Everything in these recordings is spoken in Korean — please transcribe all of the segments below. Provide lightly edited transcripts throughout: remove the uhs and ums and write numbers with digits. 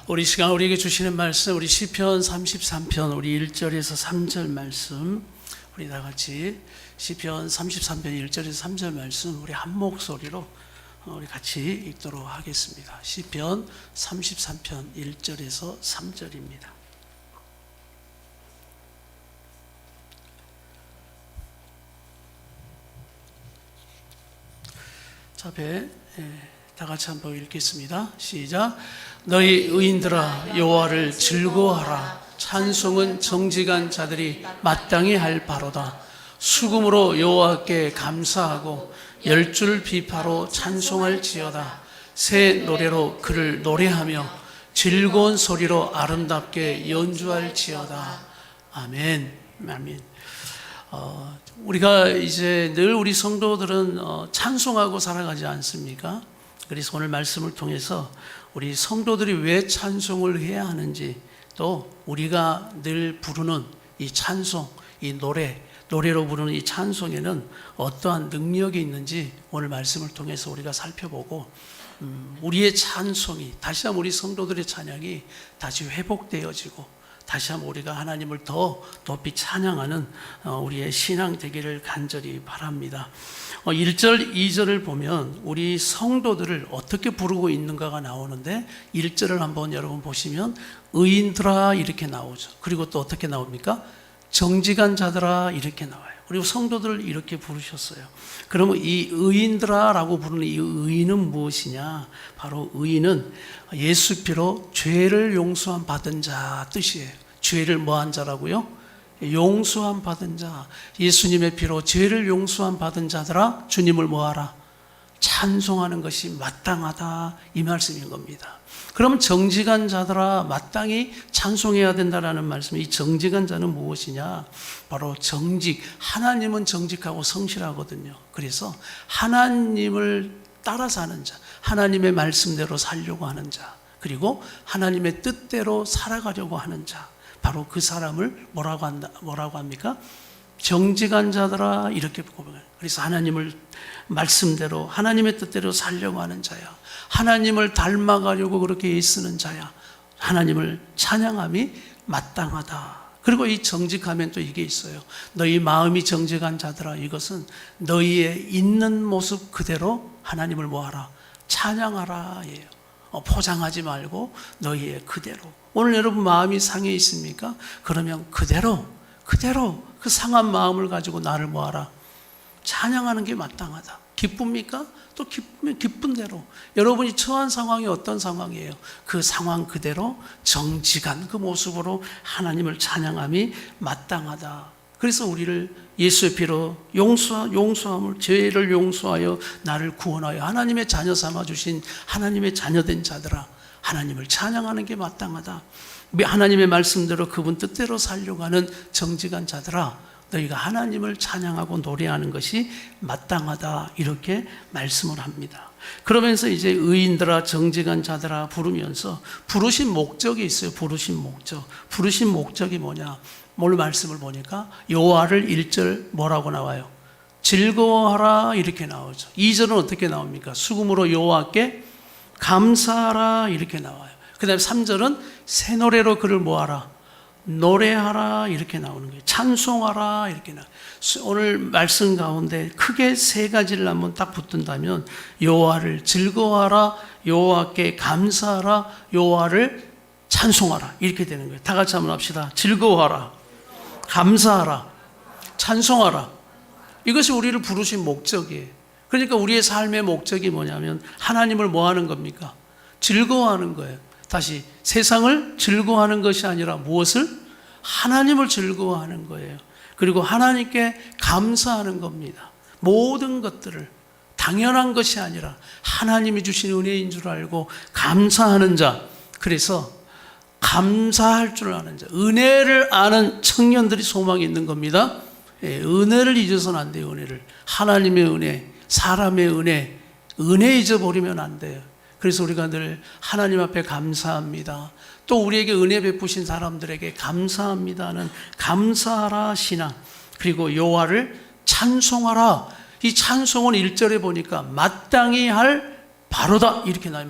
우리 시간 우리에게 주시는 말씀, 우리 시편 33편 우리 1절에서 3절 말씀, 우리 다 같이 시편 33편 1절에서 3절 말씀 우리 한 목소리로 우리 같이 읽도록 하겠습니다. 시편 33편 1절에서 3절입니다. 자, 다 같이 한번 읽겠습니다. 시작. 너희 의인들아 여호와를 즐거워하라. 찬송은 정직한 자들이 마땅히 할 바로다. 수금으로 여호와께 감사하고 열줄 비파로 찬송할지어다. 새 노래로 그를 노래하며 즐거운 소리로 아름답게 연주할지어다. 아멘. 아멘. 우리가 이제 늘 우리 성도들은 찬송하고 살아가지 않습니까? 그래서 오늘 말씀을 통해서 우리 성도들이 왜 찬송을 해야 하는지, 또 우리가 늘 부르는 이 찬송, 이 노래로 부르는 이 찬송에는 어떠한 능력이 있는지 오늘 말씀을 통해서 우리가 살펴보고, 우리의 찬송이 다시 한번 우리 성도들의 찬양이 다시 회복되어지고 다시 한번 우리가 하나님을 더 높이 찬양하는 우리의 신앙 되기를 간절히 바랍니다. 1절, 2절을 보면 우리 성도들을 어떻게 부르고 있는가가 나오는데, 1절을 한번 여러분 보시면 의인들아 이렇게 나오죠. 그리고 또 어떻게 나옵니까? 정직한 자들아 이렇게 나와요. 그리고 성도들을 이렇게 부르셨어요. 그러면 이 의인들아 라고 부르는 이 의인은 무엇이냐? 바로 의인은 예수 피로 죄를 용서함 받은 자 뜻이에요. 죄를 뭐한 자라고요? 용서함 받은 자. 예수님의 피로 죄를 용서함 받은 자들아 주님을 뭐하라? 찬송하는 것이 마땅하다, 이 말씀인 겁니다. 그럼 정직한 자들아 마땅히 찬송해야 된다라는 말씀, 이 정직한 자는 무엇이냐? 바로 정직, 하나님은 정직하고 성실하거든요. 그래서 하나님을 따라 사는 자, 하나님의 말씀대로 살려고 하는 자, 그리고 하나님의 뜻대로 살아가려고 하는 자, 바로 그 사람을 뭐라고 합니까? 정직한 자들아 이렇게 보면, 그래서 하나님을 말씀대로 하나님의 뜻대로 살려고 하는 자야, 하나님을 닮아가려고 그렇게 애쓰는 자야, 하나님을 찬양함이 마땅하다. 그리고 이 정직하면 또 이게 있어요. 너희 마음이 정직한 자들아, 이것은 너희의 있는 모습 그대로 하나님을 뭐하라? 찬양하라 예요. 포장하지 말고 너희의 그대로. 오늘 여러분 마음이 상해 있습니까? 그러면 그대로 그 상한 마음을 가지고 나를 뭐하라? 찬양하는 게 마땅하다. 기쁩니까? 또 기쁘면 기쁜 대로. 여러분이 처한 상황이 어떤 상황이에요? 그 상황 그대로 정직한 그 모습으로 하나님을 찬양함이 마땅하다. 그래서 우리를 예수의 피로 용서함을, 죄를 용서하여 나를 구원하여 하나님의 자녀 삼아주신 하나님의 자녀된 자들아, 하나님을 찬양하는 게 마땅하다. 하나님의 말씀대로 그분 뜻대로 살려고 하는 정직한 자들아, 너희가 하나님을 찬양하고 노래하는 것이 마땅하다, 이렇게 말씀을 합니다. 그러면서 이제 의인들아 정직한 자들아 부르면서 부르신 목적이 있어요. 부르신 목적이 뭐냐? 오늘 말씀을 보니까 여호와를 1절 뭐라고 나와요? 즐거워하라 이렇게 나오죠. 2절은 어떻게 나옵니까? 수금으로 여호와께 감사하라 이렇게 나와요. 그 다음에 3절은 새 노래로 그를 뭐하라? 노래하라 이렇게 나오는 거예요. 찬송하라 이렇게 나와요. 오늘 말씀 가운데 크게 세 가지를 한번 딱 붙든다면, 여호와를 즐거워하라, 여호와께 감사하라, 여호와를 찬송하라 이렇게 되는 거예요. 다 같이 한번 합시다. 즐거워하라, 감사하라, 찬송하라. 이것이 우리를 부르신 목적이에요. 그러니까 우리의 삶의 목적이 뭐냐면 하나님을 뭐 하는 겁니까? 즐거워하는 거예요. 다시, 세상을 즐거워하는 것이 아니라 무엇을? 하나님을 즐거워하는 거예요. 그리고 하나님께 감사하는 겁니다. 모든 것들을 당연한 것이 아니라 하나님이 주신 은혜인 줄 알고 감사하는 자, 그래서 감사할 줄 아는 자, 은혜를 아는 청년들이 소망이 있는 겁니다. 은혜를 잊어서는 안 돼요. 은혜를, 하나님의 은혜, 사람의 은혜 잊어버리면 안 돼요. 그래서 우리가 늘 하나님 앞에 감사합니다, 또 우리에게 은혜 베푸신 사람들에게 감사합니다는 감사하라 신앙, 그리고 여호와를 찬송하라. 이 찬송은 1절에 보니까 마땅히 할 바로다 이렇게 나와요.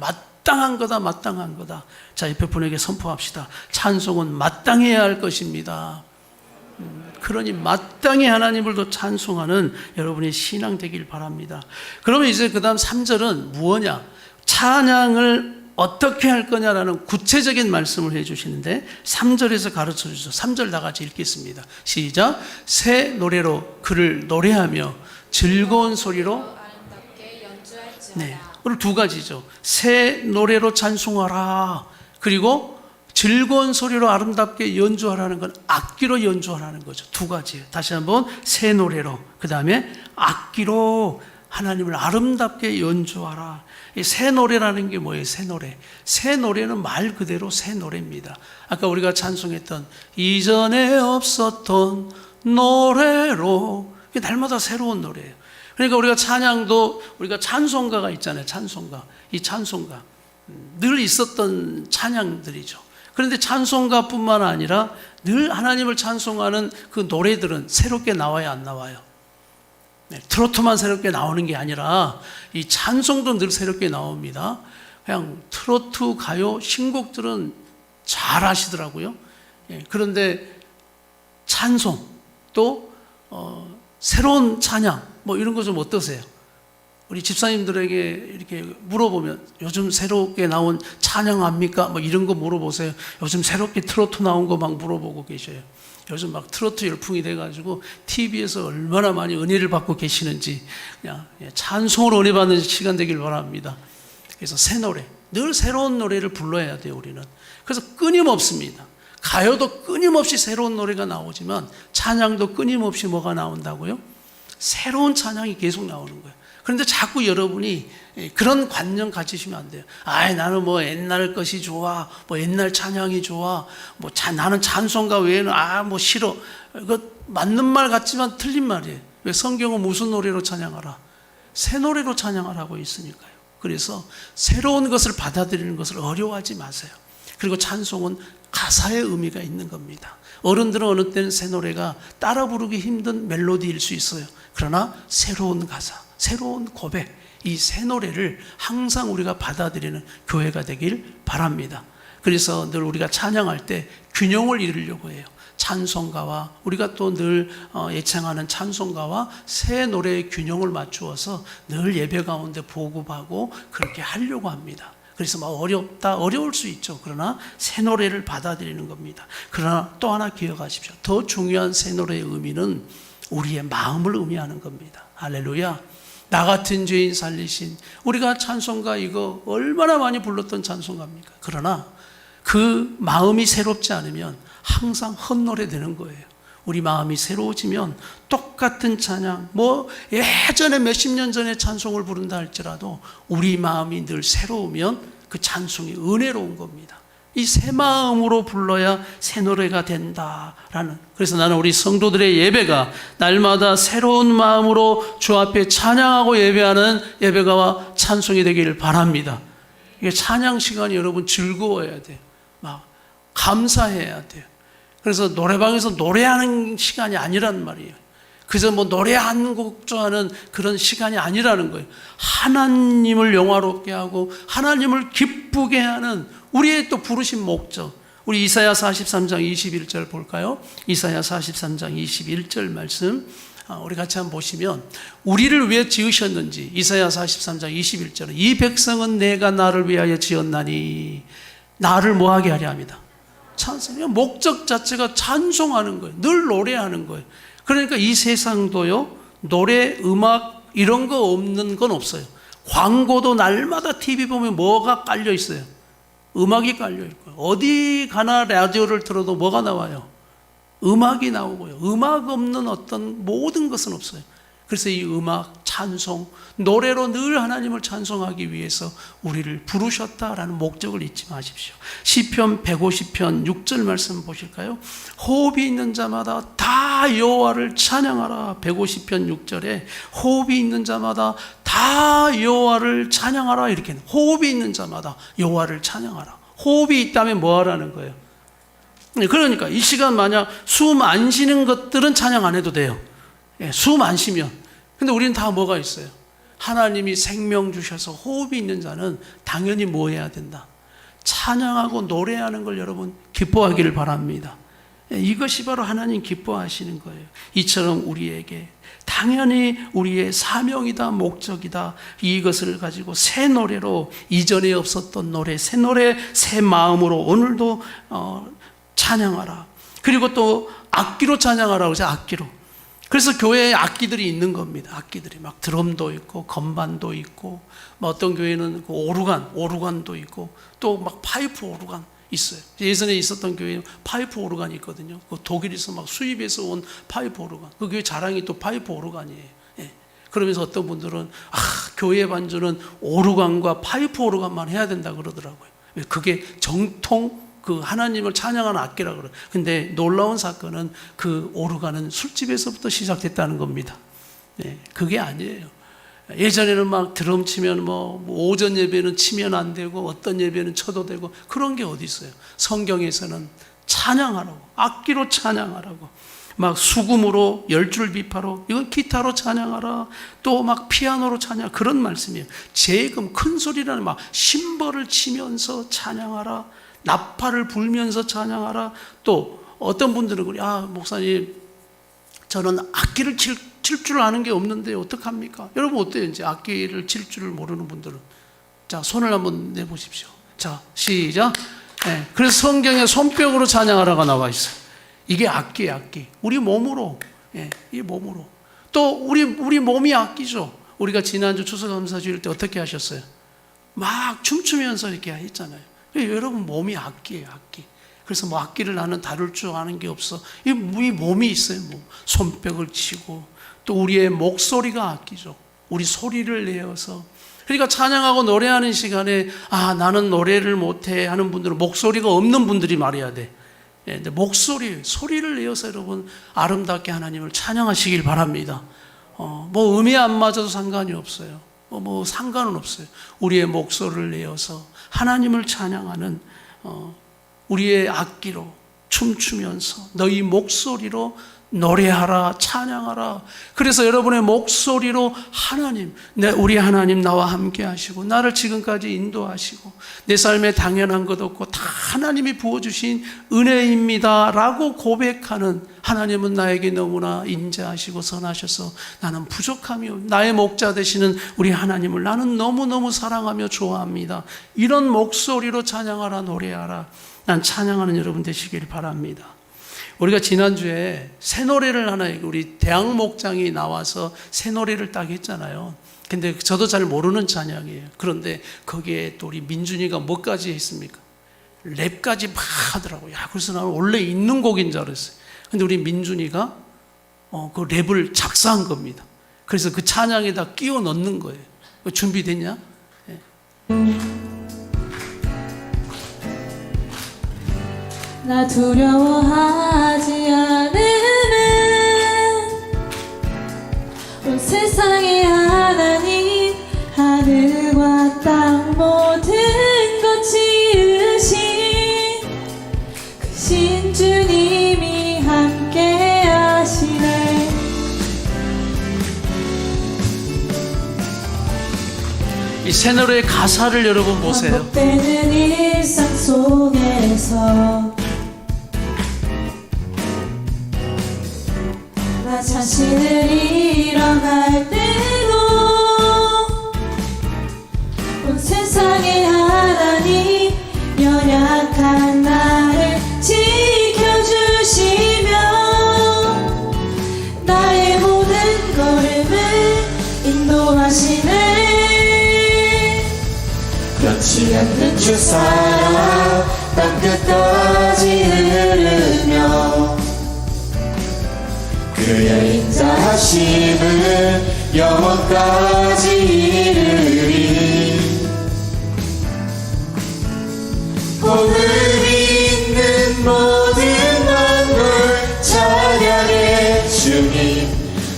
마땅한 거다, 마땅한 거다. 자, 옆에 분에게 선포합시다. 찬송은 마땅해야 할 것입니다. 그러니 마땅히 하나님을 더 찬송하는 여러분의 신앙 되길 바랍니다. 그러면 이제 그 다음 3절은 무엇냐? 찬양을 어떻게 할 거냐라는 구체적인 말씀을 해주시는데 3절에서 가르쳐 주죠. 3절 다 같이 읽겠습니다. 시작. 새 노래로 그를 노래하며 즐거운 소리로 아름답게 연주할지어다. 네, 오늘 두 가지죠. 새 노래로 찬송하라. 그리고 즐거운 소리로 아름답게 연주하라는 건 악기로 연주하라는 거죠. 두 가지예요. 다시 한번 새 노래로, 그 다음에 악기로 하나님을 아름답게 연주하라. 이 새 노래라는 게 뭐예요? 새 노래. 새 노래는 말 그대로 새 노래입니다. 아까 우리가 찬송했던 이전에 없었던 노래로, 이게 날마다 새로운 노래예요. 그러니까 우리가 찬양도, 우리가 찬송가가 있잖아요. 찬송가. 이 찬송가 늘 있었던 찬양들이죠. 그런데 찬송가뿐만 아니라 늘 하나님을 찬송하는 그 노래들은 새롭게 나와야 안 나와요? 네, 트로트만 새롭게 나오는 게 아니라 이 찬송도 늘 새롭게 나옵니다. 그냥 트로트, 가요, 신곡들은 잘 하시더라고요. 예, 그런데 찬송 또 새로운 찬양 뭐 이런 거 좀 어떠세요? 우리 집사님들에게 이렇게 물어보면 요즘 새롭게 나온 찬양 압니까? 뭐 이런 거 물어보세요. 요즘 새롭게 트로트 나온 거 막 물어보고 계셔요. 요즘 막 트로트 열풍이 돼가지고 TV에서 얼마나 많이 은혜를 받고 계시는지 그냥 찬송으로 은혜 받는 시간 되길 바랍니다. 그래서 새 노래, 늘 새로운 노래를 불러야 돼요, 우리는. 그래서 끊임없습니다. 가요도 끊임없이 새로운 노래가 나오지만 찬양도 끊임없이 뭐가 나온다고요? 새로운 찬양이 계속 나오는 거예요. 그런데 자꾸 여러분이 그런 관념 가지시면 안 돼요. 나는 뭐 옛날 것이 좋아, 뭐 옛날 찬양이 좋아, 뭐 나는 찬송가 외에는 뭐 싫어. 이거 맞는 말 같지만 틀린 말이에요. 왜 성경은 무슨 노래로 찬양하라? 새 노래로 찬양하라고 있으니까요. 그래서 새로운 것을 받아들이는 것을 어려워하지 마세요. 그리고 찬송은 가사의 의미가 있는 겁니다. 어른들은 어느 때는 새 노래가 따라 부르기 힘든 멜로디일 수 있어요. 그러나 새로운 가사, 새로운 고백, 이 새 노래를 항상 우리가 받아들이는 교회가 되길 바랍니다. 그래서 늘 우리가 찬양할 때 균형을 이루려고 해요. 찬송가와 우리가 또 늘 예창하는 찬송가와 새 노래의 균형을 맞추어서 늘 예배 가운데 보급하고 그렇게 하려고 합니다. 그래서 막 어려울 수 있죠. 그러나 새 노래를 받아들이는 겁니다. 그러나 또 하나 기억하십시오. 더 중요한 새 노래의 의미는 우리의 마음을 의미하는 겁니다. 할렐루야. 나 같은 죄인 살리신, 우리가 찬송가 이거 얼마나 많이 불렀던 찬송가입니까? 그러나 그 마음이 새롭지 않으면 항상 헛노래 되는 거예요. 우리 마음이 새로워지면 똑같은 찬양, 뭐 예전에 몇십 년 전에 찬송을 부른다 할지라도 우리 마음이 늘 새로우면 그 찬송이 은혜로운 겁니다. 이 새 마음으로 불러야 새 노래가 된다라는. 그래서 나는 우리 성도들의 예배가 날마다 새로운 마음으로 주 앞에 찬양하고 예배하는 예배가와 찬송이 되기를 바랍니다. 이게 찬양 시간이 여러분 즐거워야 돼요. 막 감사해야 돼요. 그래서 노래방에서 노래하는 시간이 아니란 말이에요. 그래서 뭐 노래 한 곡 좋아하는 그런 시간이 아니라는 거예요. 하나님을 영화롭게 하고 하나님을 기쁘게 하는 우리의 또 부르신 목적. 우리 이사야 43장 21절 볼까요? 이사야 43장 21절 말씀 우리 같이 한번 보시면, 우리를 왜 지으셨는지 이사야 43장 21절은 이 백성은 내가 나를 위하여 지었나니, 나를 뭐하게 하려 합니다. 찬송. 목적 자체가 찬송하는 거예요. 늘 노래하는 거예요. 그러니까 이 세상도요, 노래, 음악 이런 거 없는 건 없어요. 광고도 날마다 TV 보면 뭐가 깔려 있어요? 음악이 깔려 있고요. 어디 가나 라디오를 들어도 뭐가 나와요? 음악이 나오고요. 음악 없는 어떤 모든 것은 없어요. 그래서 이 음악, 찬송, 노래로 늘 하나님을 찬송하기 위해서 우리를 부르셨다라는 목적을 잊지 마십시오. 시편 150편 6절 말씀 보실까요? 호흡이 있는 자마다 다 여호와를 찬양하라. 150편 6절에 호흡이 있는 자마다 다 여호와를 찬양하라. 이렇게 호흡이 있는 자마다 여호와를 찬양하라. 호흡이 있다면 뭐 하라는 거예요? 그러니까 이 시간 만약 숨 안 쉬는 것들은 찬양 안 해도 돼요. 숨 안 쉬면. 근데 우리는 다 뭐가 있어요? 하나님이 생명 주셔서 호흡이 있는 자는 당연히 뭐 해야 된다? 찬양하고 노래하는 걸 여러분 기뻐하기를 바랍니다. 이것이 바로 하나님 기뻐하시는 거예요. 이처럼 우리에게 당연히 우리의 사명이다, 목적이다, 이것을 가지고 새 노래로, 이전에 없었던 노래, 새 노래, 새 마음으로 오늘도 찬양하라. 그리고 또 악기로 찬양하라고 해서 악기로. 그래서 교회에 악기들이 있는 겁니다. 악기들이 막 드럼도 있고 건반도 있고, 뭐 어떤 교회는 그 오르간도 있고, 또 막 파이프 오르간 있어요. 예전에 있었던 교회에 파이프 오르간이 있거든요. 그 독일에서 막 수입해서 온 파이프 오르간. 그 교회 자랑이 또 파이프 오르간이에요. 예. 그러면서 어떤 분들은 교회 반주는 오르간과 파이프 오르간만 해야 된다 그러더라고요. 그게 정통 그 하나님을 찬양하는 악기라 그래요. 근데 놀라운 사건은 그 오르간은 술집에서부터 시작됐다는 겁니다. 네, 그게 아니에요. 예전에는 막 드럼 치면 뭐 오전 예배는 치면 안 되고 어떤 예배는 쳐도 되고 그런 게 어디 있어요. 성경에서는 찬양하라고, 악기로 찬양하라고, 막 수금으로 10줄 비파로, 이건 기타로 찬양하라, 또 막 피아노로 찬양, 그런 말씀이에요. 재금 큰 소리라는 막 심벌을 치면서 찬양하라, 나팔을 불면서 찬양하라. 또 어떤 분들은 그래, 목사님 저는 악기를 칠 줄 아는 게 없는데 어떡합니까? 여러분 어때요? 이제 악기를 칠 줄을 모르는 분들은 자 손을 한번 내보십시오. 자 시작. 네, 그래서 성경에 손뼉으로 찬양하라가 나와 있어요. 이게 악기예요, 악기. 우리 몸으로, 이 몸으로. 또 우리 몸이 악기죠. 우리가 지난주 추수감사주일 때 어떻게 하셨어요? 막 춤추면서 이렇게 했잖아요. 여러분 몸이 악기예요, 악기. 그래서 뭐 악기를 나는 다룰 줄 아는 게 없어. 이 몸이 있어요. 몸. 손뼉을 치고 또 우리의 목소리가 악기죠. 우리 소리를 내어서. 그러니까 찬양하고 노래하는 시간에 나는 노래를 못해 하는 분들은 목소리가 없는 분들이 말해야 돼. 근데 소리를 내어서 여러분 아름답게 하나님을 찬양하시길 바랍니다. 뭐 음이 안 맞아도 상관이 없어요. 뭐 상관은 없어요. 우리의 목소리를 내어서 하나님을 찬양하는 우리의 악기로 춤추면서 너희 목소리로 노래하라, 찬양하라. 그래서 여러분의 목소리로 하나님, 우리 하나님 나와 함께 하시고 나를 지금까지 인도하시고 내 삶에 당연한 것 없고 다 하나님이 부어주신 은혜입니다 라고 고백하는, 하나님은 나에게 너무나 인자하시고 선하셔서 나는 부족함이 없, 나의 목자 되시는 우리 하나님을 나는 너무너무 사랑하며 좋아합니다. 이런 목소리로 찬양하라, 노래하라. 난 찬양하는 여러분 되시길 바랍니다. 우리가 지난주에 새 노래를 하나, 우리 대학 목장이 나와서 새 노래를 딱 했잖아요. 근데 저도 잘 모르는 찬양이에요. 그런데 거기에 또 우리 민준이가 뭐까지 했습니까? 랩까지 막 하더라고요. 그래서 나는 원래 있는 곡인 줄 알았어요. 근데 우리 민준이가 그 랩을 작사한 겁니다. 그래서 그 찬양에다 끼워 넣는 거예요. 준비됐냐? 네. 나 두려워하지 않으면 온 세상의 하나님, 하늘과 땅 모든 것 지으신 그 신 주님이 함께 하시네. 이 새 노래의 가사를 여러분 보세요. 반복되는 일상 속에서 나 자신을 잃어갈 때도 온 세상의 하나님, 연약한 나를 지켜주시며 나의 모든 걸음을 인도하시네. 변치 않는 주 사랑 땅끝까지 흐르며 그의 인자하심은 영원까지 이르리. 복을 있는 모든 만물 찬양해 주님,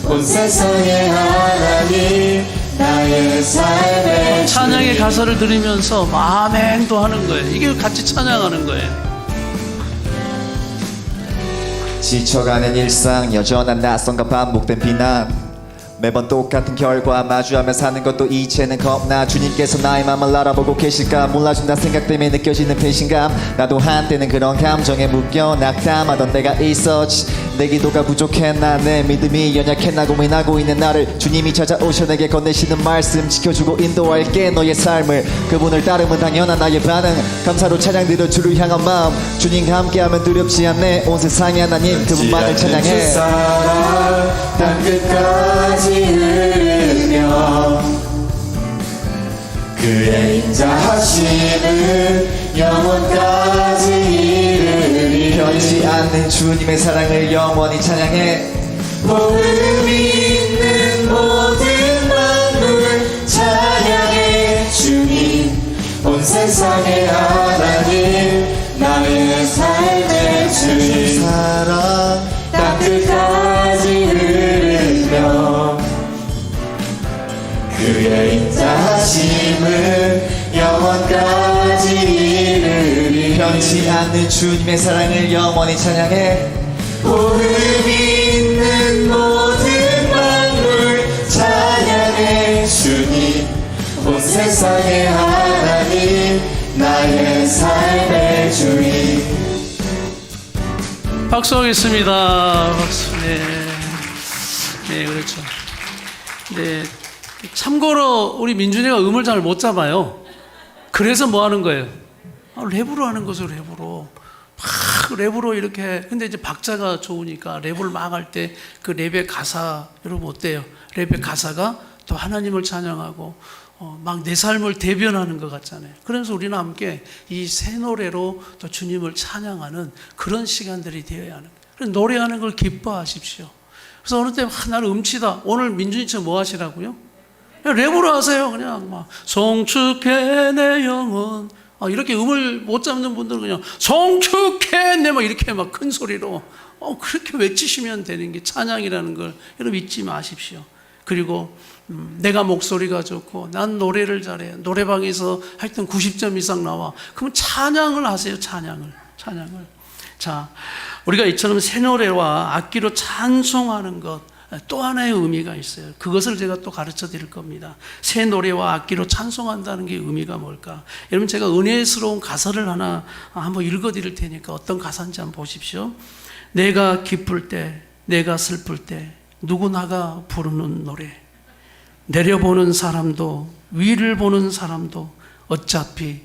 온 세상의 하나님, 나의 삶의 찬양의 가사를 들으면서 아멘도 하는 거예요. 이게 같이 찬양하는 거예요. 지쳐가는 일상, 여전한 낯선과 반복된 비난, 매번 똑같은 결과 마주하며 사는 것도 이제는 겁나. 주님께서 나의 맘을 알아보고 계실까 몰라준다 생각 때문에 느껴지는 배신감. 나도 한때는 그런 감정에 묶여 낙담하던 때가 있었지. 내 기도가 부족했나 내 믿음이 연약했나 고민하고 있는 나를 주님이 찾아오셔 내게 건네시는 말씀 지켜주고 인도할게 너의 삶을. 그분을 따르면 당연한 나의 반응. 감사로 찬양 드려 주를 향한 마음. 주님과 함께하면 두렵지 않네. 온 세상의 하나님 그분만을 찬양해. 사랑 땅 끝까지 흐르며 그의 인자하심은 영원까지 이르리. 변치 않는 주님의 사랑을 영원히 찬양해. 복음이 있는 모든 만물 찬양해 주님. 온 세상의 하나님 나의 삶의 주님. 사랑 땅 끝까지 흐르며 그의 인자하심은 영원까지 이르리. 변치 않는 주님의 사랑을 영원히 찬양해. 복음이 있는 모든 만물 찬양해 주님. 온 세상의 하나님 나의 삶의 주인. 박수하겠습니다. 박수. 네. 네, 그렇죠. 네. 참고로 우리 민준이가 음을 잘 못 잡아요. 그래서 뭐 하는 거예요? 랩으로 하는 거죠, 랩으로. 막 랩으로 이렇게. 근데 이제 박자가 좋으니까 랩을 막 할 때 그 랩의 가사, 여러분 어때요? 랩의 가사가 또 하나님을 찬양하고 막 내 삶을 대변하는 것 같잖아요. 그래서 우리는 함께 이 새 노래로 또 주님을 찬양하는 그런 시간들이 되어야 하는 거예요. 그래서 노래하는 걸 기뻐하십시오. 그래서 어느 때 나는 음치다. 오늘 민준이처럼 뭐 하시라고요? 그냥 랩으로 하세요. 그냥 막 송축해 내 영혼. 이렇게 음을 못 잡는 분들은 그냥 송축해 내 막 이렇게 막 큰 소리로 그렇게 외치시면 되는 게 찬양이라는 걸 여러분 잊지 마십시오. 그리고 내가 목소리가 좋고 난 노래를 잘해. 노래방에서 하여튼 90점 이상 나와. 그러면 찬양을 하세요. 찬양을. 자, 우리가 이처럼 새 노래와 악기로 찬송하는 것 또 하나의 의미가 있어요. 그것을 제가 또 가르쳐 드릴 겁니다. 새 노래와 악기로 찬송한다는 게 의미가 뭘까? 여러분 제가 은혜스러운 가사를 하나 한번 읽어 드릴 테니까 어떤 가사인지 한번 보십시오. 내가 기쁠 때, 내가 슬플 때 누구나가 부르는 노래. 내려보는 사람도 위를 보는 사람도 어차피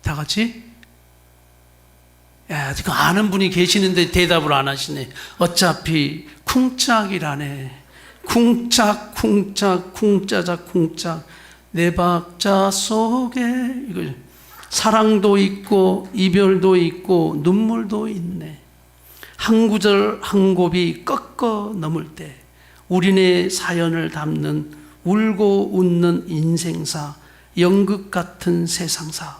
다 같이 지금 아는 분이 계시는데 대답을 안 하시네. 어차피 쿵짝이라네. 쿵짝 쿵짜작 쿵짝 내 박자 속에 이거 사랑도 있고 이별도 있고 눈물도 있네. 한 구절 한 곱이 꺾어 넘을 때 우리네 사연을 담는 울고 웃는 인생사, 연극 같은 세상사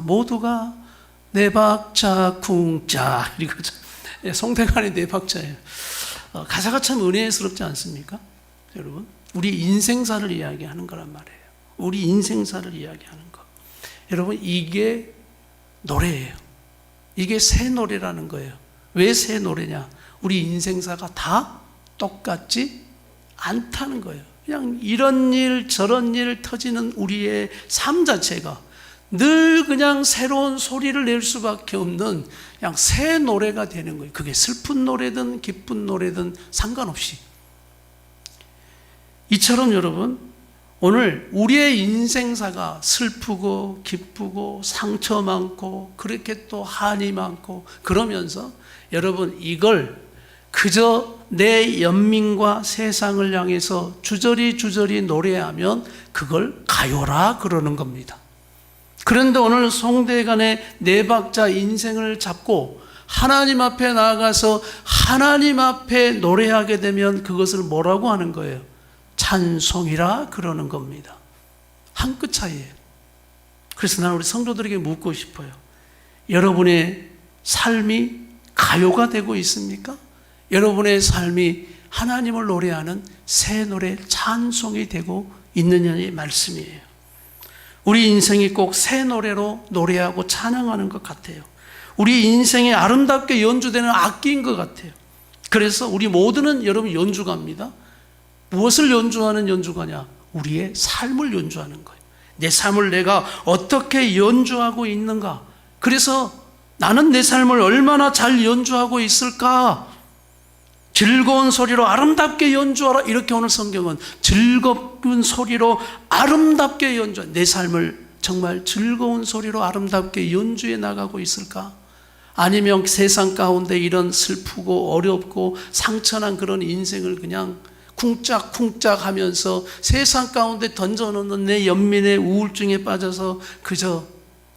모두가 네 박자 쿵짝 이거죠. 성대간의 네 박자예요. 가사가 참 은혜스럽지 않습니까? 여러분, 우리 인생사를 이야기하는 거란 말이에요. 우리 인생사를 이야기하는 거. 여러분, 이게 노래예요. 이게 새 노래라는 거예요. 왜 새 노래냐? 우리 인생사가 다 똑같지 않다는 거예요. 그냥 이런 일 저런 일 터지는 우리의 삶 자체가 늘 그냥 새로운 소리를 낼 수밖에 없는 그냥 새 노래가 되는 거예요. 그게 슬픈 노래든 기쁜 노래든 상관없이. 이처럼 여러분, 오늘 우리의 인생사가 슬프고 기쁘고 상처 많고 그렇게 또 한이 많고 그러면서 여러분 이걸 그저 내 연민과 세상을 향해서 주저리 노래하면 그걸 가요라 그러는 겁니다. 그런데 오늘 송대간의 네 박자 인생을 잡고 하나님 앞에 나아가서 하나님 앞에 노래하게 되면 그것을 뭐라고 하는 거예요? 찬송이라 그러는 겁니다. 한 끗 차이예요. 그래서 나는 우리 성도들에게 묻고 싶어요. 여러분의 삶이 가요가 되고 있습니까? 여러분의 삶이 하나님을 노래하는 새 노래 찬송이 되고 있느냐의 말씀이에요. 우리 인생이 꼭 새 노래로 노래하고 찬양하는 것 같아요. 우리 인생에 아름답게 연주되는 악기인 것 같아요. 그래서 우리 모두는 여러분 연주가입니다. 무엇을 연주하는 연주가냐? 우리의 삶을 연주하는 거예요. 내 삶을 내가 어떻게 연주하고 있는가? 그래서 나는 내 삶을 얼마나 잘 연주하고 있을까? 즐거운 소리로 아름답게 연주하라. 이렇게 오늘 성경은 즐거운 소리로 아름답게 연주하라. 내 삶을 정말 즐거운 소리로 아름답게 연주해 나가고 있을까? 아니면 세상 가운데 이런 슬프고 어렵고 상처난 그런 인생을 그냥 쿵짝쿵짝 하면서 세상 가운데 던져놓는 내 연민의 우울증에 빠져서 그저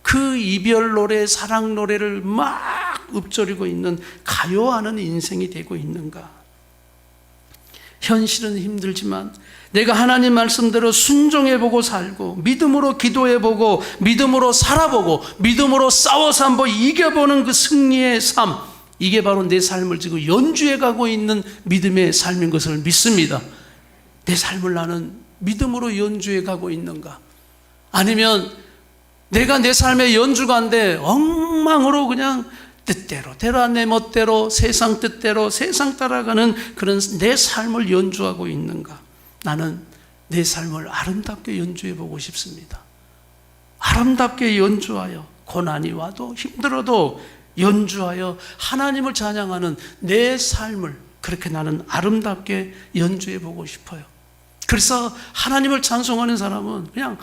그 이별 노래, 사랑 노래를 막 읊조리고 있는 가요하는 인생이 되고 있는가? 현실은 힘들지만 내가 하나님 말씀대로 순종해보고 살고 믿음으로 기도해보고 믿음으로 살아보고 믿음으로 싸워서 한번 이겨보는 그 승리의 삶, 이게 바로 내 삶을 지금 연주해가고 있는 믿음의 삶인 것을 믿습니다. 내 삶을 나는 믿음으로 연주해가고 있는가? 아니면 내가 내 삶의 연주가인데 엉망으로 그냥 뜻대로 되라 내 멋대로 세상 뜻대로 세상 따라가는 그런 내 삶을 연주하고 있는가? 나는 내 삶을 아름답게 연주해보고 싶습니다. 아름답게 연주하여 고난이 와도 힘들어도 연주하여 하나님을 찬양하는 내 삶을 그렇게 나는 아름답게 연주해보고 싶어요. 그래서 하나님을 찬송하는 사람은 그냥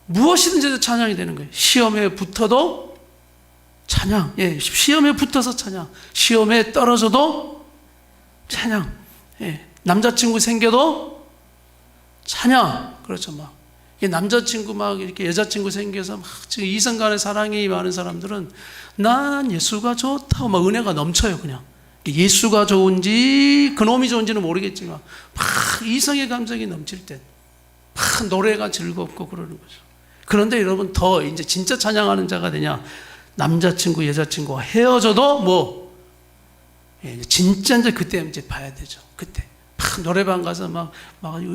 무엇이든지 찬양이 되는 거예요. 시험에 붙어도 찬양, 시험에 붙어서 찬양, 시험에 떨어져도 찬양, 남자친구 생겨도 찬양. 그렇죠. 막 남자친구 막 이렇게 여자친구 생겨서 막 지금 이성 간의 사랑이 많은 사람들은 난 예수가 좋다고 막 은혜가 넘쳐요. 그냥 예수가 좋은지 그놈이 좋은지는 모르겠지만 막 이성의 감정이 넘칠 때 막 노래가 즐겁고 그러는 거죠. 그런데 여러분 더 이제 진짜 찬양하는 자가 되냐? 남자친구 여자친구와 헤어져도 진짜 이제 그때 이제 봐야 되죠. 그때 막 노래방 가서 막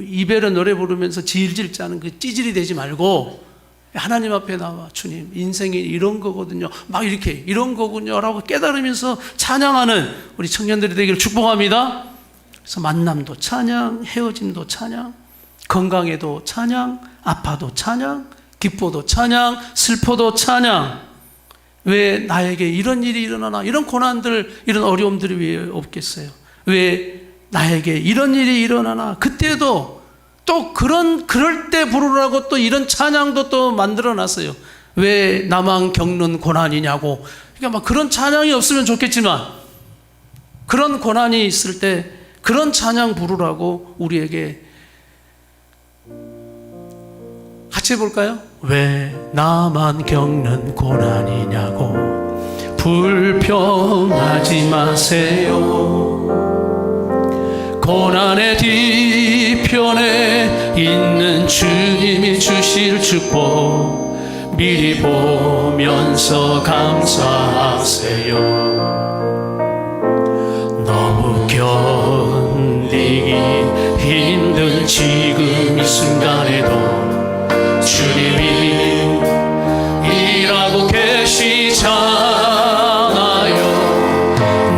이별의 노래 부르면서 질질 짜는 그 찌질이 되지 말고 하나님 앞에 나와 주님 인생이 이런 거거든요. 막 이렇게 이런 거군요 라고 깨달으면서 찬양하는 우리 청년들이 되기를 축복합니다. 그래서 만남도 찬양, 헤어짐도 찬양, 건강에도 찬양, 아파도 찬양, 기뻐도 찬양, 슬퍼도 찬양. 왜 나에게 이런 일이 일어나나? 이런 고난들, 이런 어려움들이 왜 없겠어요? 왜 나에게 이런 일이 일어나나? 그때도 또 그럴 때 부르라고 또 이런 찬양도 또 만들어 놨어요. 왜 나만 겪는 고난이냐고. 그러니까 막 그런 찬양이 없으면 좋겠지만 그런 고난이 있을 때 그런 찬양 부르라고 우리에게 같이 해볼까요? 왜 나만 겪는 고난이냐고 불평하지 마세요. 고난의 뒤편에 있는 주님이 주실 축복 미리 보면서 감사하세요. 너무 견디기 힘든 지금 이 순간에도 주님이 일하고 계시잖아요.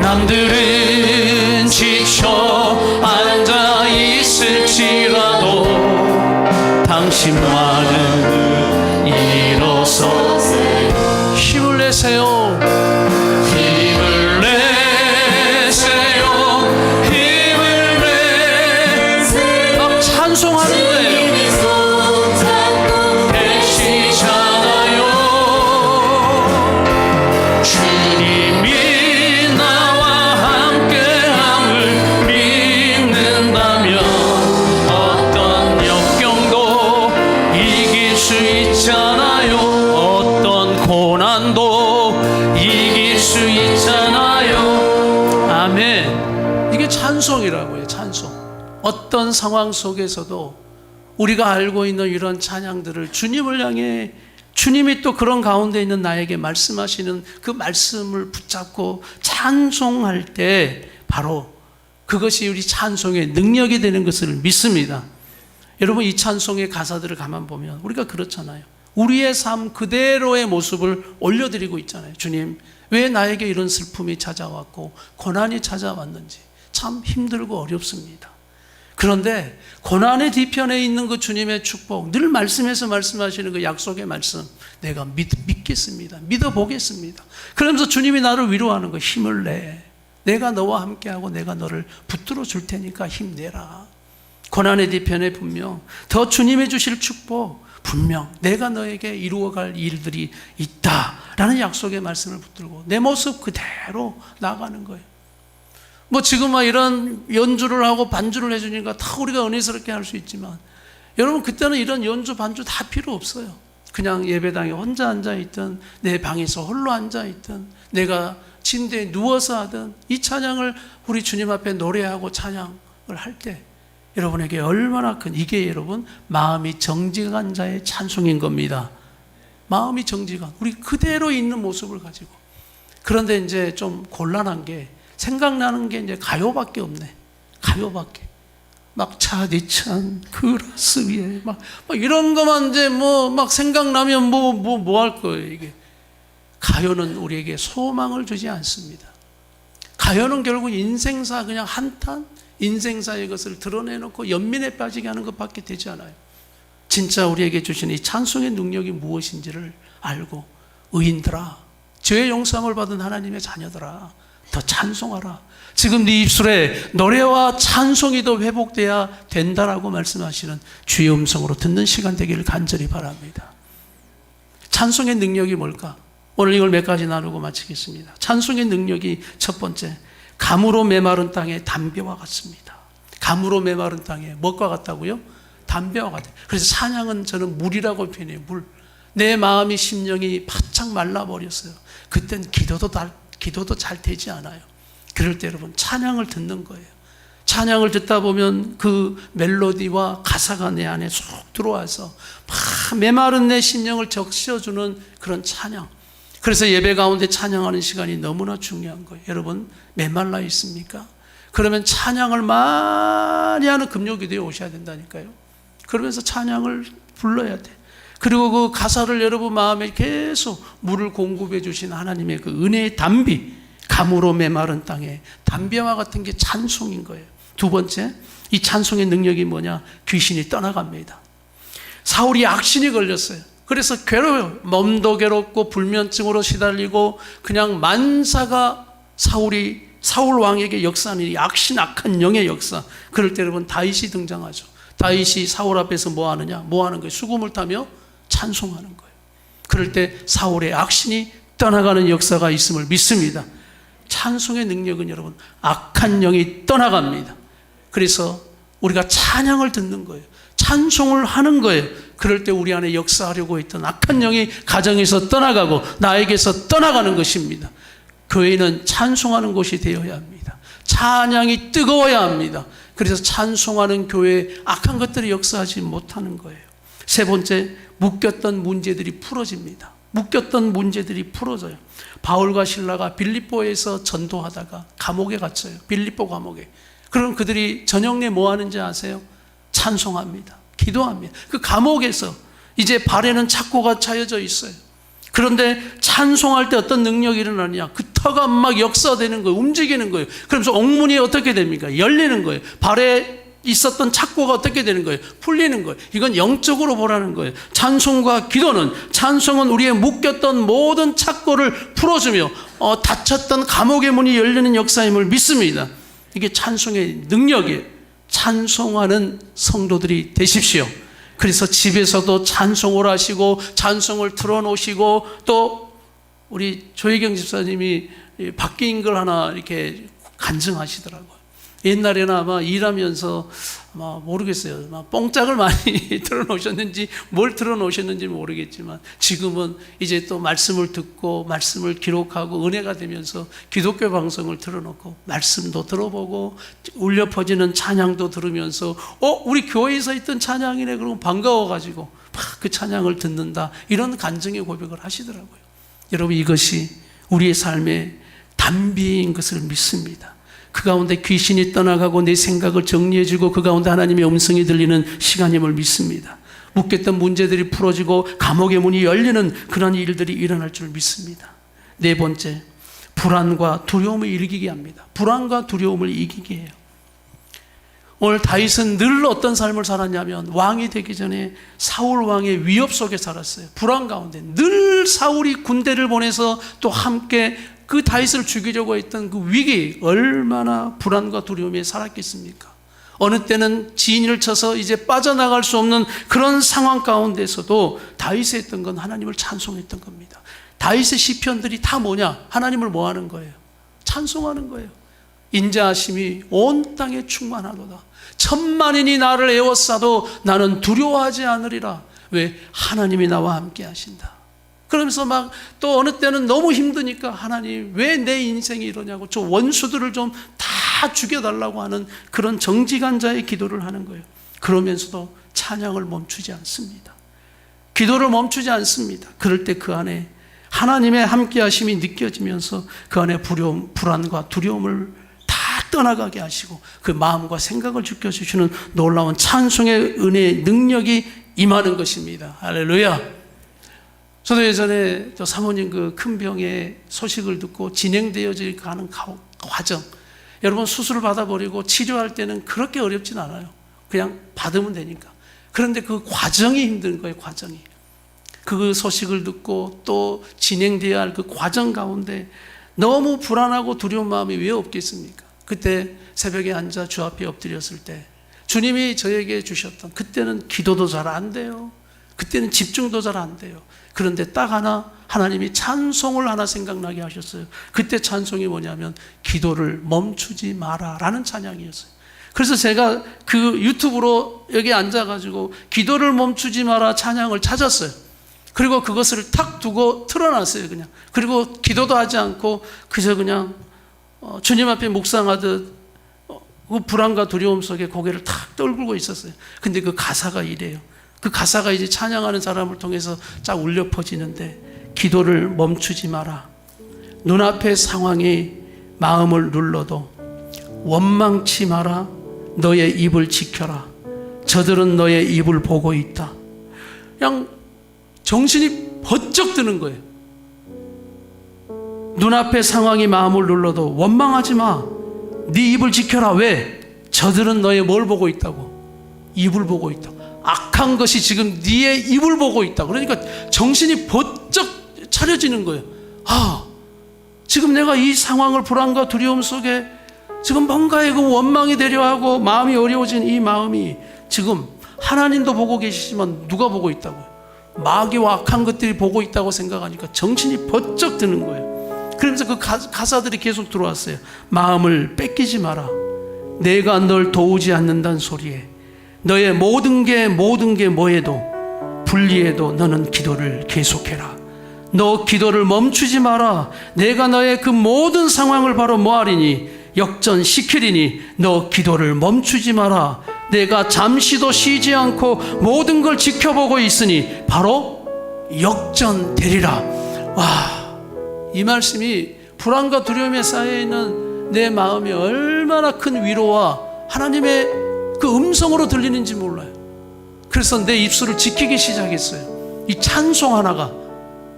남들은 지쳐 앉아 있을지라도 당신만은 일어서 힘을 내세요. 힘을 내세요. 힘을 내세요. 막 찬송하는 거예요. 찬송이라고요. 찬송. 어떤 상황 속에서도 우리가 알고 있는 이런 찬양들을 주님을 향해 주님이 또 그런 가운데 있는 나에게 말씀하시는 그 말씀을 붙잡고 찬송할 때 바로 그것이 우리 찬송의 능력이 되는 것을 믿습니다. 여러분 이 찬송의 가사들을 가만 보면 우리가 그렇잖아요. 우리의 삶 그대로의 모습을 올려드리고 있잖아요. 주님 왜 나에게 이런 슬픔이 찾아왔고 고난이 찾아왔는지 참 힘들고 어렵습니다. 그런데 고난의 뒤편에 있는 그 주님의 축복, 늘 말씀에서 말씀하시는 그 약속의 말씀, 내가 믿겠습니다. 믿어보겠습니다. 그러면서 주님이 나를 위로하는 거, 힘을 내. 내가 너와 함께하고 내가 너를 붙들어 줄 테니까 힘내라. 고난의 뒤편에 분명 더 주님이 주실 축복, 분명 내가 너에게 이루어갈 일들이 있다라는 약속의 말씀을 붙들고 내 모습 그대로 나아가는 거예요. 뭐 지금 막 이런 연주를 하고 반주를 해주니까 다 우리가 은혜스럽게 할 수 있지만, 여러분 그때는 이런 연주 반주 다 필요 없어요. 그냥 예배당에 혼자 앉아있든 내 방에서 홀로 앉아있든 내가 침대에 누워서 하든 이 찬양을 우리 주님 앞에 노래하고 찬양을 할 때 여러분에게 얼마나 큰, 이게 여러분 마음이 정직한 자의 찬송인 겁니다. 마음이 정직한, 우리 그대로 있는 모습을 가지고. 그런데 이제 좀 곤란한 게, 생각나는 게 이제 가요밖에 없네. 가요밖에. 막 차디찬 그라스 위에 막 이런 것만 이제 뭐 막 생각나면 뭐 할 거예요. 이게 가요는 우리에게 소망을 주지 않습니다. 가요는 결국 인생사 그냥 한탄, 인생사의 것을 드러내놓고 연민에 빠지게 하는 것밖에 되지 않아요. 진짜 우리에게 주신 이 찬송의 능력이 무엇인지를 알고, 의인들아, 죄의 용서함을 받은 하나님의 자녀들아, 더 찬송하라. 지금 네 입술에 노래와 찬송이 더 회복돼야 된다라고 말씀하시는 주의 음성으로 듣는 시간 되기를 간절히 바랍니다. 찬송의 능력이 뭘까? 오늘 이걸 몇 가지 나누고 마치겠습니다. 찬송의 능력이 첫 번째, 감으로 메마른 땅에 담배와 같습니다. 감으로 메마른 땅에 뭐가 같다고요? 담배와 같아요. 그래서 찬양은 저는 물이라고 표현해요. 물. 내 마음이, 심령이 바짝 말라버렸어요. 그땐 기도도 잘 되지 않아요. 그럴 때 여러분 찬양을 듣는 거예요. 찬양을 듣다 보면 그 멜로디와 가사가 내 안에 쏙 들어와서 막 메마른 내 심령을 적셔주는 그런 찬양. 그래서 예배 가운데 찬양하는 시간이 너무나 중요한 거예요. 여러분 메말라 있습니까? 그러면 찬양을 많이 하는 금요기도에 오셔야 된다니까요. 그러면서 찬양을 불러야 돼. 그리고 그 가사를 여러분 마음에 계속 물을 공급해 주신 하나님의 그 은혜의 담비, 감으로 메마른 땅에 담배와 같은 게 찬송인 거예요. 두 번째, 이 찬송의 능력이 뭐냐? 귀신이 떠나갑니다. 사울이 악신이 걸렸어요. 그래서 괴로워요. 몸도 괴롭고 불면증으로 시달리고 그냥 만사가 사울 왕에게 역사하는 이 악한 영의 역사. 그럴 때 여러분 다윗이 등장하죠. 다윗이 사울 앞에서 뭐 하느냐? 뭐 하는 거예요? 수금을 타며 찬송하는 거예요. 그럴 때 사울의 악신이 떠나가는 역사가 있음을 믿습니다. 찬송의 능력은 여러분 악한 영이 떠나갑니다. 그래서 우리가 찬양을 듣는 거예요. 찬송을 하는 거예요. 그럴 때 우리 안에 역사하려고 했던 악한 영이 가정에서 떠나가고 나에게서 떠나가는 것입니다. 교회는 찬송하는 곳이 되어야 합니다. 찬양이 뜨거워야 합니다. 그래서 찬송하는 교회에 악한 것들이 역사하지 못하는 거예요. 세 번째, 묶였던 문제들이 풀어집니다. 묶였던 문제들이 풀어져요. 바울과 실라가 빌립보에서 전도하다가 감옥에 갇혀요. 빌립보 감옥에. 그럼 그들이 저녁에 뭐 하는지 아세요? 찬송합니다. 기도합니다. 그 감옥에서 이제 발에는 착고가 차여져 있어요. 그런데 찬송할 때 어떤 능력이 일어나느냐? 그 터가 막 역사되는 거예요. 움직이는 거예요. 그러면서 옥문이 어떻게 됩니까? 열리는 거예요. 발에 있었던 착고가 어떻게 되는 거예요? 풀리는 거예요. 이건 영적으로 보라는 거예요. 찬송과 기도는, 찬송은 우리의 묶였던 모든 착고를 풀어주며 닫혔던 감옥의 문이 열리는 역사임을 믿습니다. 이게 찬송의 능력이에요. 찬송하는 성도들이 되십시오. 그래서 집에서도 찬송을 하시고 찬송을 틀어놓으시고, 또 우리 조혜경 집사님이 바뀐 걸 하나 이렇게 간증하시더라고요. 옛날에는 아마 일하면서 아마 모르겠어요. 아마 뽕짝을 많이 틀어놓으셨는지 뭘 틀어놓으셨는지 모르겠지만, 지금은 이제 또 말씀을 듣고 말씀을 기록하고 은혜가 되면서 기독교 방송을 틀어놓고 말씀도 들어보고 울려 퍼지는 찬양도 들으면서 우리 교회에서 있던 찬양이네 그러고 반가워가지고 막 그 찬양을 듣는다, 이런 간증의 고백을 하시더라고요. 여러분 이것이 우리의 삶의 담비인 것을 믿습니다. 그 가운데 귀신이 떠나가고 내 생각을 정리해주고 그 가운데 하나님의 음성이 들리는 시간임을 믿습니다. 묶였던 문제들이 풀어지고 감옥의 문이 열리는 그런 일들이 일어날 줄 믿습니다. 네 번째, 불안과 두려움을 이기게 합니다. 불안과 두려움을 이기게 해요. 오늘 다윗은 늘 어떤 삶을 살았냐면 왕이 되기 전에 사울 왕의 위협 속에 살았어요. 불안 가운데 늘 사울이 군대를 보내서 또 함께 그 다윗을 죽이려고 했던 그 위기, 얼마나 불안과 두려움에 살았겠습니까? 어느 때는 지인을 쳐서 이제 빠져나갈 수 없는 그런 상황 가운데서도 다윗이 했던 건 하나님을 찬송했던 겁니다. 다윗의 시편들이 다 뭐냐? 하나님을 뭐 하는 거예요? 찬송하는 거예요. 인자하심이 온 땅에 충만하도다. 천만인이 나를 에워싸도 나는 두려워하지 않으리라. 왜? 하나님이 나와 함께 하신다. 그러면서 막 또 어느 때는 너무 힘드니까 하나님 왜 내 인생이 이러냐고 저 원수들을 좀 다 죽여달라고 하는 그런 정직한 자의 기도를 하는 거예요. 그러면서도 찬양을 멈추지 않습니다. 기도를 멈추지 않습니다. 그럴 때 그 안에 하나님의 함께 하심이 느껴지면서 그 안에 불안과 두려움을 다 떠나가게 하시고 그 마음과 생각을 지켜주시는 놀라운 찬송의 은혜의 능력이 임하는 것입니다. 할렐루야. 저도 예전에 저 사모님 그 큰 병의 소식을 듣고 진행되어져 가는 과정, 여러분 수술을 받아버리고 치료할 때는 그렇게 어렵진 않아요. 그냥 받으면 되니까. 그런데 그 과정이 힘든 거예요. 과정이. 그 소식을 듣고 또 진행되어야 할 그 과정 가운데 너무 불안하고 두려운 마음이 왜 없겠습니까? 그때 새벽에 앉아 주 앞에 엎드렸을 때 주님이 저에게 주셨던, 그때는 기도도 잘 안 돼요. 그때는 집중도 잘 안 돼요. 그런데 딱 하나 하나님이 찬송을 하나 생각나게 하셨어요. 그때 찬송이 뭐냐면 기도를 멈추지 마라 라는 찬양이었어요. 그래서 제가 그 유튜브로 여기 앉아가지고 기도를 멈추지 마라 찬양을 찾았어요. 그리고 그것을 탁 두고 틀어놨어요. 그냥. 그리고 기도도 하지 않고 그저 그냥 주님 앞에 묵상하듯 그 불안과 두려움 속에 고개를 탁 떨구고 있었어요. 근데 그 가사가 이래요. 그 가사가 이제 찬양하는 사람을 통해서 쫙 울려 퍼지는데, 기도를 멈추지 마라. 눈앞의 상황이 마음을 눌러도 원망치 마라. 너의 입을 지켜라. 저들은 너의 입을 보고 있다. 그냥 정신이 번쩍 드는 거예요. 눈앞의 상황이 마음을 눌러도 원망하지 마. 네 입을 지켜라. 왜? 저들은 너의 뭘 보고 있다고? 입을 보고 있다고. 악한 것이 지금 네의 입을 보고 있다. 그러니까 정신이 번쩍 차려지는 거예요. 아, 지금 내가 이 상황을 불안과 두려움 속에 지금 뭔가의 그 원망이 되려 하고 마음이 어려워진 이 마음이 지금 하나님도 보고 계시지만 누가 보고 있다고요? 마귀와 악한 것들이 보고 있다고 생각하니까 정신이 번쩍 드는 거예요. 그러면서 그 가사들이 계속 들어왔어요. 마음을 뺏기지 마라. 내가 널 도우지 않는다는 소리에 너의 모든 게 뭐해도 불리해도 너는 기도를 계속해라. 너 기도를 멈추지 마라. 내가 너의 그 모든 상황을 바로 뭐하리니 역전시키리니 너 기도를 멈추지 마라. 내가 잠시도 쉬지 않고 모든 걸 지켜보고 있으니 바로 역전되리라. 와, 이 말씀이 불안과 두려움에 쌓여있는 내 마음이 얼마나 큰 위로와 하나님의 그 음성으로 들리는지 몰라요. 그래서 내 입술을 지키기 시작했어요. 이 찬송 하나가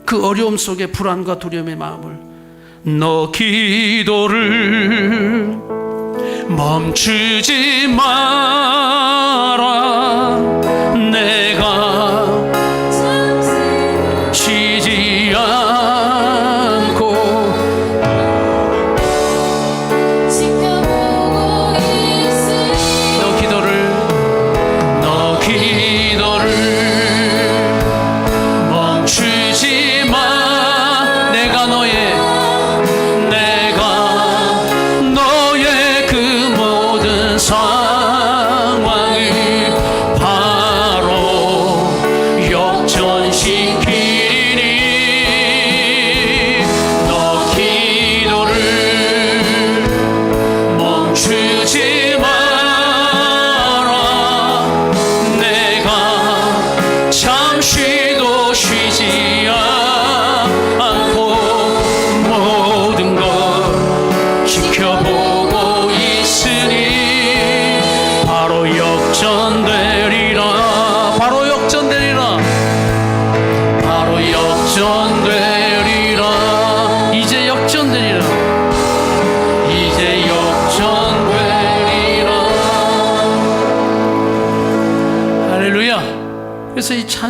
그 어려움 속에 불안과 두려움의 마음을, 너 기도를 멈추지 마라. 내가 쉬지 않고 지켜보고 있으니 너 기도를 멈추지 마. 내가 너의 그 모든 상황을 바로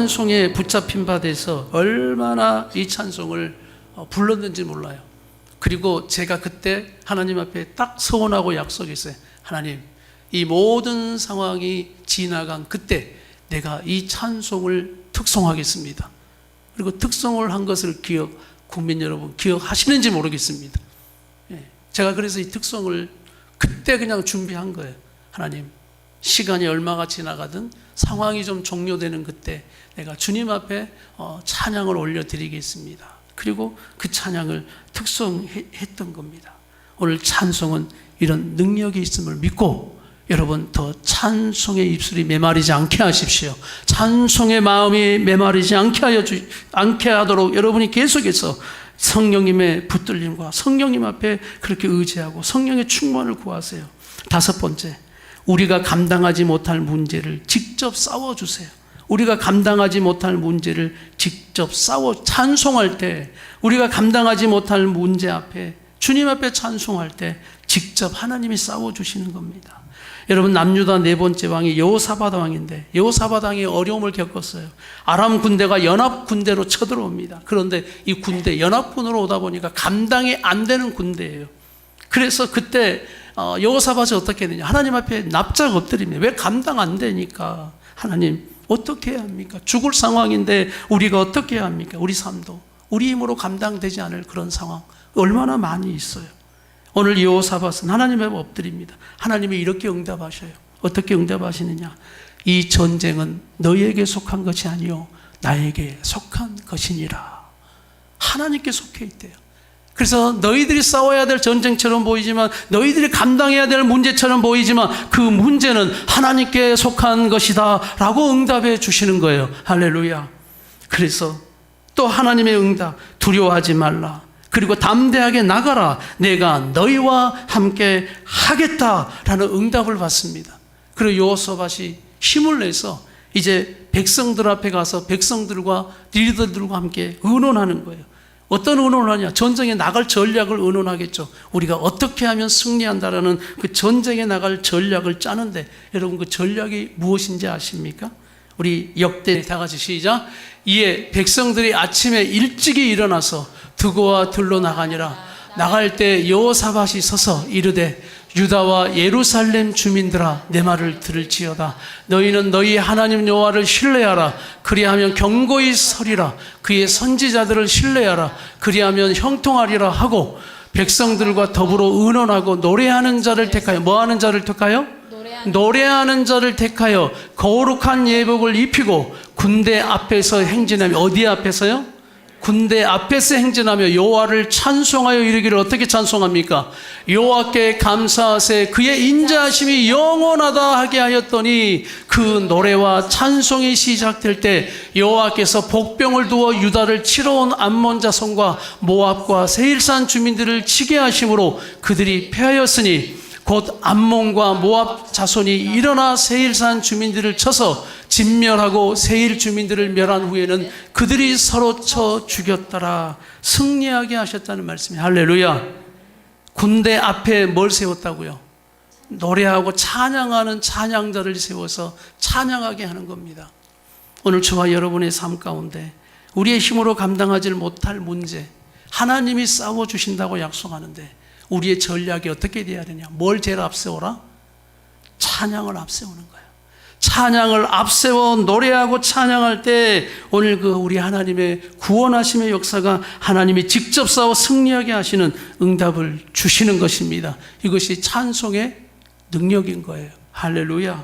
찬송에 붙잡힌 바 돼서 얼마나 이 찬송을 불렀는지 몰라요. 그리고 제가 그때 하나님 앞에 딱 서원하고 약속했어요. 하나님, 이 모든 상황이 지나간 그때 내가 이 찬송을 특송하겠습니다. 그리고 특송을 한 것을 국민 여러분 기억하시는지 모르겠습니다. 제가 그래서 이 특송을 그때 그냥 준비한 거예요. 하나님, 시간이 얼마가 지나가든 상황이 좀 종료되는 그때 내가 주님 앞에 찬양을 올려드리겠습니다. 그리고 그 찬양을 특송했던 겁니다. 오늘 찬송은 이런 능력이 있음을 믿고 여러분 더 찬송의 입술이 메마르지 않게 하십시오. 찬송의 마음이 메마르지 않게 하도록 여러분이 계속해서 성령님의 붙들림과 성령님 앞에 그렇게 의지하고 성령의 충만을 구하세요. 다섯 번째, 우리가 감당하지 못할 문제를 직접 싸워주세요. 우리가 감당하지 못할 문제를 직접 찬송할 때, 우리가 감당하지 못할 문제 앞에 주님 앞에 찬송할 때 직접 하나님이 싸워주시는 겁니다. 여러분, 남유다 네 번째 왕이 여호사밧 왕인데 여호사밧 왕이 어려움을 겪었어요. 아람 군대가 연합 군대로 쳐들어옵니다. 그런데 이 군대 연합군으로 오다 보니까 감당이 안 되는 군대예요. 그래서 그때 여호사밧이 어떻게 했느냐, 하나님 앞에 납작 엎드립니다. 왜 감당 안 되니까 하나님 어떻게 해야 합니까? 죽을 상황인데 우리가 어떻게 해야 합니까? 우리 삶도 우리 힘으로 감당되지 않을 그런 상황 얼마나 많이 있어요. 오늘 여호사밧은 하나님 앞에 엎드립니다. 하나님이 이렇게 응답하셔요. 어떻게 응답하시느냐, 이 전쟁은 너희에게 속한 것이 아니요 나에게 속한 것이니라. 하나님께 속해 있대요. 그래서 너희들이 싸워야 될 전쟁처럼 보이지만, 너희들이 감당해야 될 문제처럼 보이지만 그 문제는 하나님께 속한 것이다 라고 응답해 주시는 거예요. 할렐루야. 그래서 또 하나님의 응답, 두려워하지 말라, 그리고 담대하게 나가라, 내가 너희와 함께 하겠다라는 응답을 받습니다. 그리고 여호사밧이 힘을 내서 이제 백성들 앞에 가서 백성들과 리더들과 함께 의논하는 거예요. 어떤 의논을 하냐? 전쟁에 나갈 전략을 의논하겠죠. 우리가 어떻게 하면 승리한다라는 그 전쟁에 나갈 전략을 짜는데, 여러분 그 전략이 무엇인지 아십니까? 우리 역대 다 같이 시작. 이에 백성들이 아침에 일찍이 일어나서 두고와 들로 나가니라. 나갈 때 여호사밧이 서서 이르되, 유다와 예루살렘 주민들아, 내 말을 들을지어다. 너희는 너희 하나님 여호와를 신뢰하라. 그리하면 견고히 서리라. 그의 선지자들을 신뢰하라. 그리하면 형통하리라 하고, 백성들과 더불어 의논하고 노래하는 자를 택하여, 뭐하는 자를 택하여? 노래하는 자를 택하여 거룩한 예복을 입히고 군대 앞에서 행진하며, 어디 앞에서요? 군대 앞에서 행진하며 여호와를 찬송하여 이르기를, 어떻게 찬송합니까? 여호와께 감사하세, 그의 인자하심이 영원하다 하게 하였더니, 그 노래와 찬송이 시작될 때 여호와께서 복병을 두어 유다를 치러 온 암몬 자손과 모압과 세일산 주민들을 치게 하심으로 그들이 패하였으니, 곧 암몬과 모압 자손이 일어나 세일산 주민들을 쳐서 진멸하고 세일 주민들을 멸한 후에는 그들이 서로 쳐 죽였더라. 승리하게 하셨다는 말씀이에요. 할렐루야. 군대 앞에 뭘 세웠다고요? 노래하고 찬양하는 찬양자를 세워서 찬양하게 하는 겁니다. 오늘 저와 여러분의 삶 가운데 우리의 힘으로 감당하지 못할 문제, 하나님이 싸워주신다고 약속하는데 우리의 전략이 어떻게 돼야 되냐? 뭘 제일 앞세워라? 찬양을 앞세우는 거예요. 찬양을 앞세워 노래하고 찬양할 때 오늘 그 우리 하나님의 구원하심의 역사가 하나님이 직접 싸워 승리하게 하시는 응답을 주시는 것입니다. 이것이 찬송의 능력인 거예요. 할렐루야.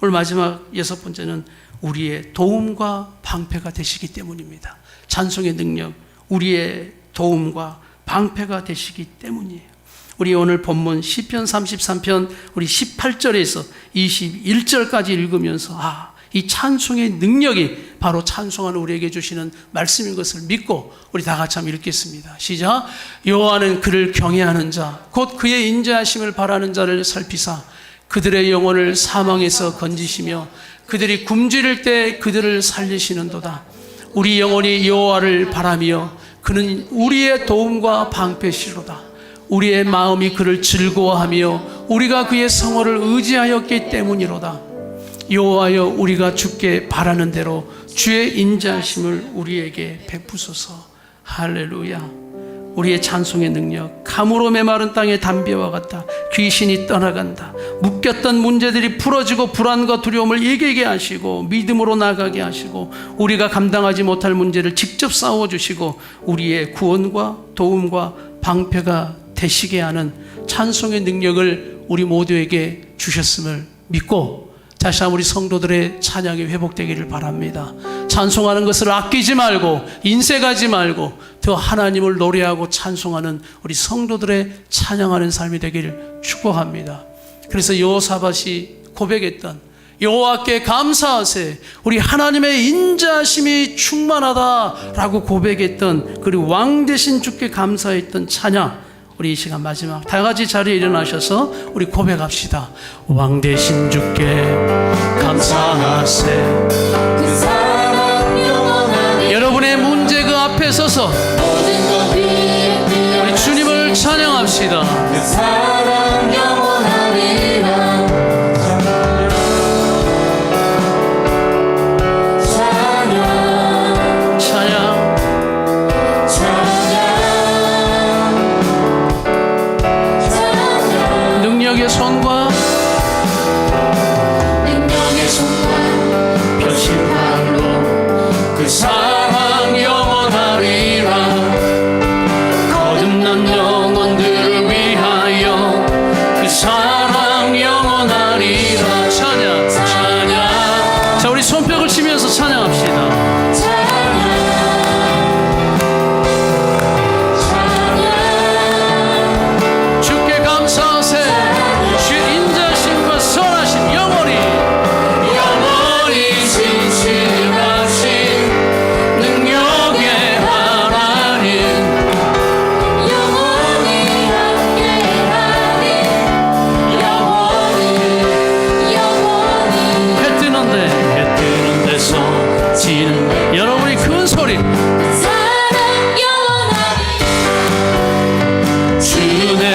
오늘 마지막 여섯 번째는 우리의 도움과 방패가 되시기 때문입니다. 찬송의 능력, 우리의 도움과 방패가 되시기 때문이에요. 우리 오늘 본문 시편 33편 우리 18절에서 21절까지 읽으면서 이 찬송의 능력이 바로 찬송하는 우리에게 주시는 말씀인 것을 믿고 우리 다 같이 한번 읽겠습니다. 시작. 여호와는 그를 경외하는 자, 곧 그의 인자하심을 바라는 자를 살피사 그들의 영혼을 사망에서 건지시며 그들이 굶주릴 때 그들을 살리시는도다. 우리 영혼이 여호와를 바라며 그는 우리의 도움과 방패시로다. 우리의 마음이 그를 즐거워하며 우리가 그의 성호를 의지하였기 때문이로다. 여호와여 우리가 주께 바라는 대로 주의 인자하심을 우리에게 베푸소서. 할렐루야. 우리의 찬송의 능력, 감으로 메마른 땅의 담배와 같다. 귀신이 떠나간다. 묶였던 문제들이 풀어지고 불안과 두려움을 이기게 하시고 믿음으로 나가게 하시고 우리가 감당하지 못할 문제를 직접 싸워주시고 우리의 구원과 도움과 방패가 되시게 하는 찬송의 능력을 우리 모두에게 주셨음을 믿고 다시 한번 우리 성도들의 찬양이 회복되기를 바랍니다. 찬송하는 것을 아끼지 말고 인색하지 말고 더 하나님을 노래하고 찬송하는 우리 성도들의 찬양하는 삶이 되기를 축복합니다. 그래서 여호사밧이 고백했던 여호와께 감사하세 우리 하나님의 인자하심이 충만하다라고 고백했던 그리고 왕 되신 주께 감사했던 찬양, 우리 이 시간 마지막 다 같이 자리에 일어나셔서 우리 고백합시다. 왕 되신 주께 감사하세. 그 사랑 영원하리. 여러분의 문제 그 앞에 서서 모든 것 위에 뛰어 우리 주님을 찬양합시다. 그 사랑 영원하리라. 찬양 찬양 찬양 능력의 손과 능력의 손과 펴신 발로 그 사랑 영원하리라. 거듭난 영혼들을 위하여 그 사랑 영원하리라. 찬양 찬양. 자 우리 손뼉을 치면서 찬양합시다. 주께 감사하세. 주의 인자심과 선하심 영원히 진실하신 능력의 하나님 영원히 함께하리. 영원히 해 뜨는 데서 지는 여러분이 큰 소리 사랑 영원하리. 주내